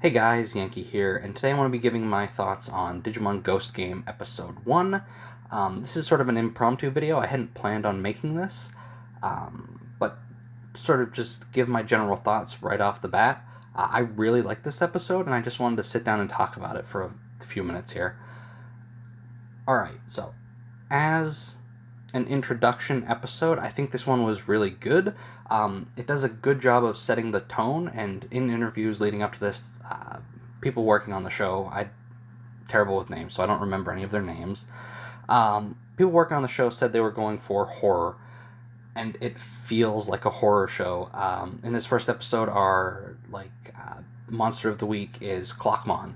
Hey guys, Yankee here, and today I want to be giving my thoughts on Digimon Ghost Game Episode 1. This is sort of an impromptu video. I hadn't planned on making this, but sort of just give my general thoughts right off the bat. I really like this episode, and I just wanted to sit down and talk about it for a few minutes here. Alright, so as an introduction episode, I think this one was really good. It does a good job of setting the tone, and in interviews leading up to this, people working on the show, I'm terrible with names, so I don't remember any of their names. People working on the show said they were going for horror, and it feels like a horror show. In this first episode, our monster of the week is Clockmon,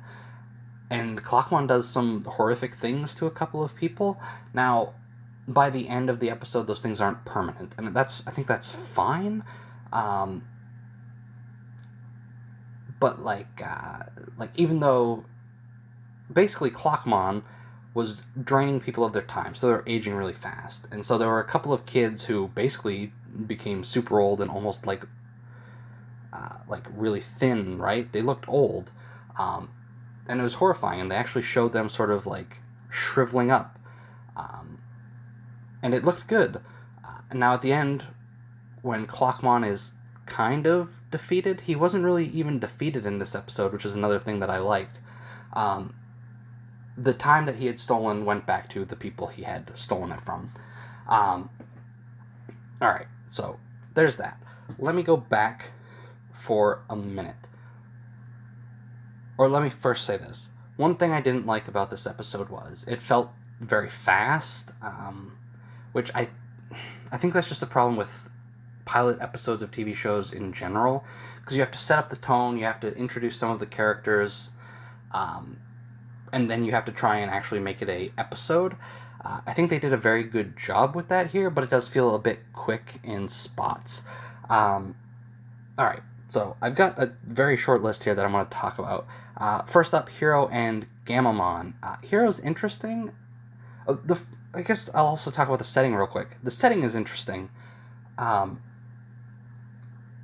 and Clockmon does some horrific things to a couple of people. Now, by the end of the episode, those things aren't permanent, and I think that's fine. But even though basically Clockmon was draining people of their time, so they were aging really fast, and so there were a couple of kids who basically became super old and almost like really thin, right? They looked old, and it was horrifying. And they actually showed them sort of like shriveling up, and it looked good. And now at the end, when Clockmon is kind of defeated, he wasn't really even defeated in this episode, which is another thing that I liked. The time that he had stolen went back to the people he had stolen it from. Alright, so there's that. Let me go back for a minute. Or let me first say this. One thing I didn't like about this episode was it felt very fast, which I think that's just a problem with pilot episodes of TV shows in general, because you have to set up the tone, you have to introduce some of the characters, and then you have to try and actually make it a episode. I think they did a very good job with that here, but it does feel a bit quick in spots. Alright, so I've got a very short list here that I want to talk about. First up, Hero and Gammamon. Hero's interesting. I guess I'll also talk about the setting real quick. The setting is interesting.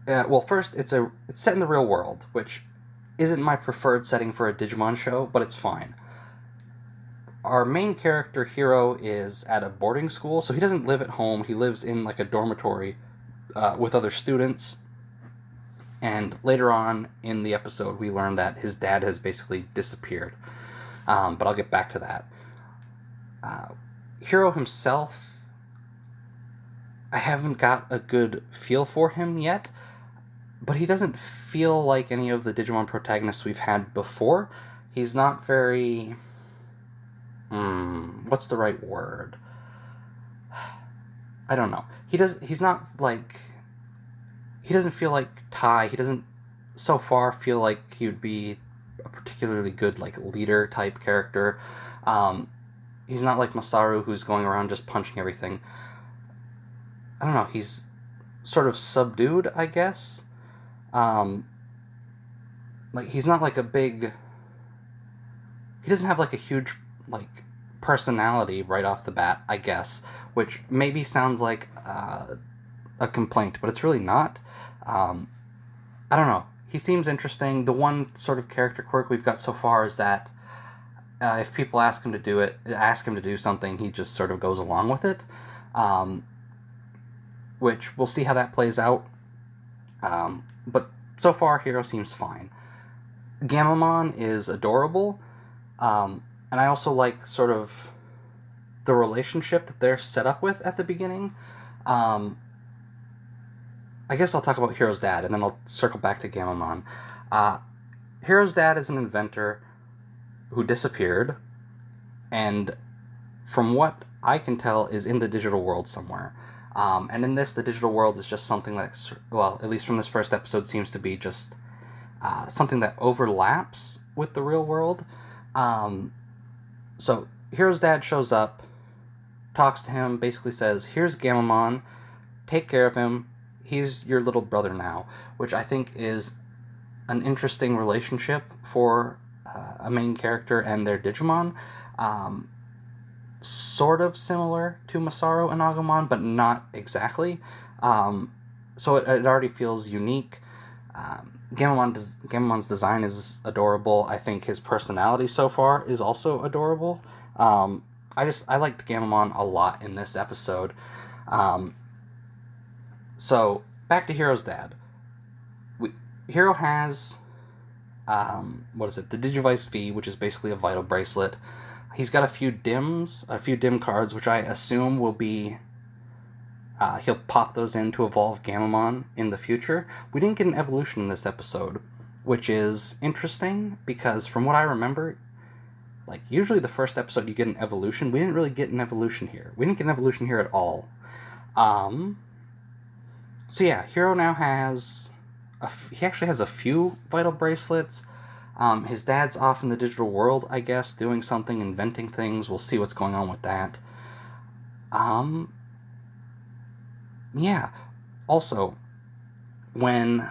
Well, first, it's set in the real world, which isn't my preferred setting for a Digimon show, but it's fine. Our main character, Hero, is at a boarding school, so he doesn't live at home. He lives in like a dormitory with other students. And later on in the episode, we learn that his dad has basically disappeared. But I'll get back to that. Hero himself, I haven't got a good feel for him yet, but he doesn't feel like any of the Digimon protagonists we've had before. He's not very... what's the right word? I don't know. He's not like... He doesn't feel like Tai. He doesn't so far feel like he would be a particularly good like leader type character. He's not like Masaru, who's going around just punching everything. I don't know, he's sort of subdued, I guess. He's not like a big... He doesn't have like a huge like personality right off the bat, I guess, which maybe sounds like a complaint, but it's really not. I don't know. He seems interesting. The one sort of character quirk we've got so far is that if people ask him to do something, he just sort of goes along with it. Which we'll see how that plays out. But so far, Hero seems fine. Gammamon is adorable. And I also like sort of the relationship that they're set up with at the beginning. I guess I'll talk about Hero's dad, and then I'll circle back to Gammamon. Hero's dad is an inventor who disappeared, and from what I can tell, is in the digital world somewhere. And in this, the digital world is just something that's, well, at least from this first episode, seems to be just something that overlaps with the real world. So Hero's dad shows up, talks to him, basically says, here's Gammamon, take care of him, he's your little brother now, which I think is an interesting relationship for a main character and their Digimon. Sort of similar to Masaru and Agumon, but not exactly. So it already feels unique. Gamomon's design is adorable. I think his personality so far is also adorable. Um, I liked Gamamon a lot in this episode. Um, so back to Hero's dad. We, Hero has what is it? The Digivice V, which is basically a vital bracelet. He's got a few dim cards, which I assume will be. He'll pop those in to evolve Gamamon in the future. We didn't get an evolution in this episode, which is interesting because from what I remember, like usually the first episode you get an evolution. We didn't really get an evolution here. We didn't get an evolution here at all. So yeah, Hero now has he actually has a few vital bracelets. His dad's off in the digital world, I guess, doing something, inventing things. We'll see what's going on with that. Yeah. Also, when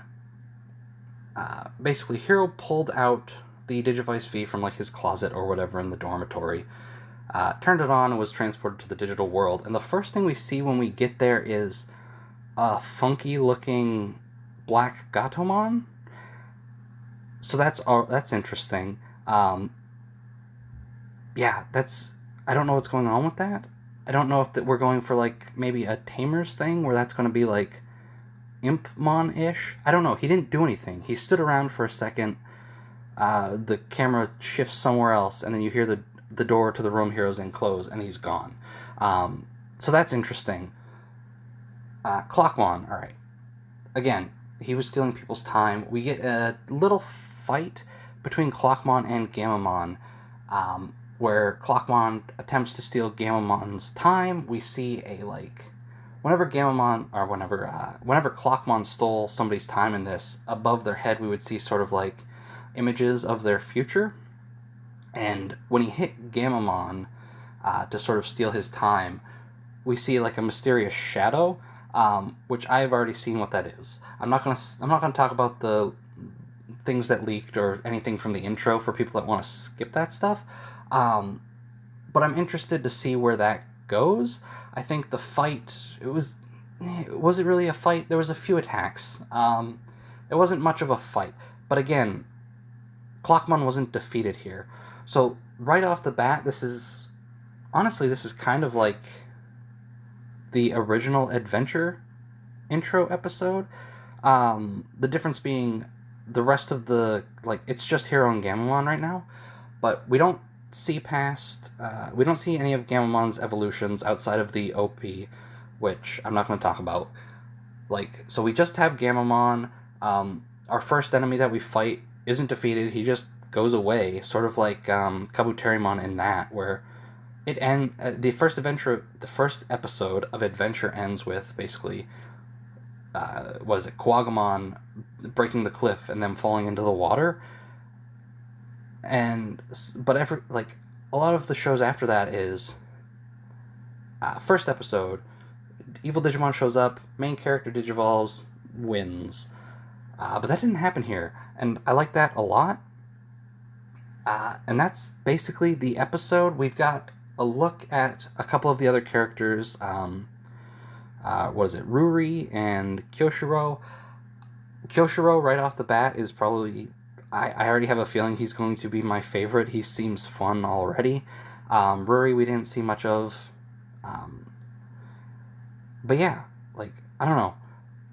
basically Hero pulled out the Digivice V from like his closet or whatever in the dormitory, turned it on and was transported to the digital world. And the first thing we see when we get there is a funky looking black Gatomon. So that's interesting. Yeah, that's I don't know what's going on with that. I don't know if that we're going for like maybe a Tamers thing where that's going to be like Impmon-ish. I don't know. He didn't do anything. He stood around for a second. The camera shifts somewhere else, and then you hear the door to the room Hero's in close, and he's gone. So that's interesting. Clockmon, all right. Again, he was stealing people's time. We get a little fight between Clockmon and Gamamon, where Clockmon attempts to steal Gamamon's time. We see a whenever Clockmon stole somebody's time in this, above their head we would see sort of like images of their future. And when he hit Gamamon to sort of steal his time, we see like a mysterious shadow, which I've already seen what that is. I'm not gonna talk about the things that leaked or anything from the intro for people that want to skip that stuff. But I'm interested to see where that goes. I think the fight, was it really a fight? There was a few attacks. It wasn't much of a fight. But again, Clockmon wasn't defeated here. So right off the bat, this is kind of like the original Adventure intro episode. The difference being the rest of the, it's just Hero and Gamamon right now, but we don't see any of Gamamon's evolutions outside of the OP, which I'm not going to talk about. So we just have Gamamon. Our first enemy that we fight isn't defeated. He just goes away, sort of like Kabuterimon in that, where the first episode of Adventure ends with basically Quagamon breaking the cliff and then falling into the water. But a lot of the shows after that is first episode, evil Digimon shows up, main character digivolves, wins. But that didn't happen here, and I like that a lot. And that's basically the episode. We've got a look at a couple of the other characters. Ruri and Kyoshiro. Kyoshiro, right off the bat, is probably... I already have a feeling he's going to be my favorite. He seems fun already. Ruri, we didn't see much of. But yeah, I don't know.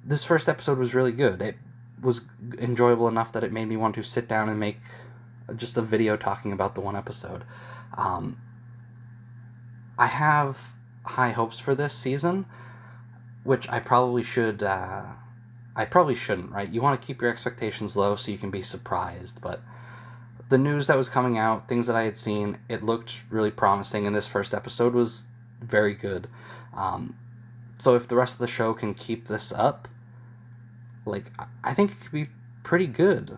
This first episode was really good. It was enjoyable enough that it made me want to sit down and make just a video talking about the one episode. I have high hopes for this season, which I probably should... I probably shouldn't, right? You want to keep your expectations low so you can be surprised, but the news that was coming out, things that I had seen, it looked really promising, and this first episode was very good. So if the rest of the show can keep this up, I think it could be pretty good.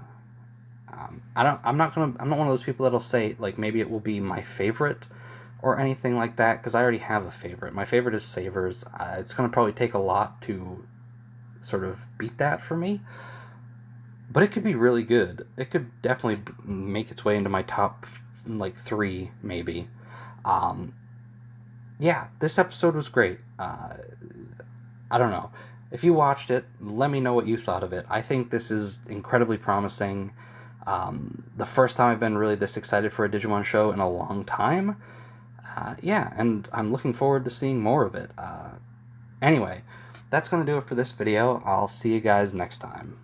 I'm not one of those people that'll say, maybe it will be my favorite or anything like that, because I already have a favorite. My favorite is Savers. It's going to probably take a lot to sort of beat that for me, but it could be really good. It could definitely make its way into my top 3 maybe. Yeah, this episode was great. I don't know, If you watched it, let me know what you thought of it. I think this is incredibly promising. The first time I've been really this excited for a Digimon show in a long time. Yeah, and I'm looking forward to seeing more of it. Anyway, that's going to do it for this video. I'll see you guys next time.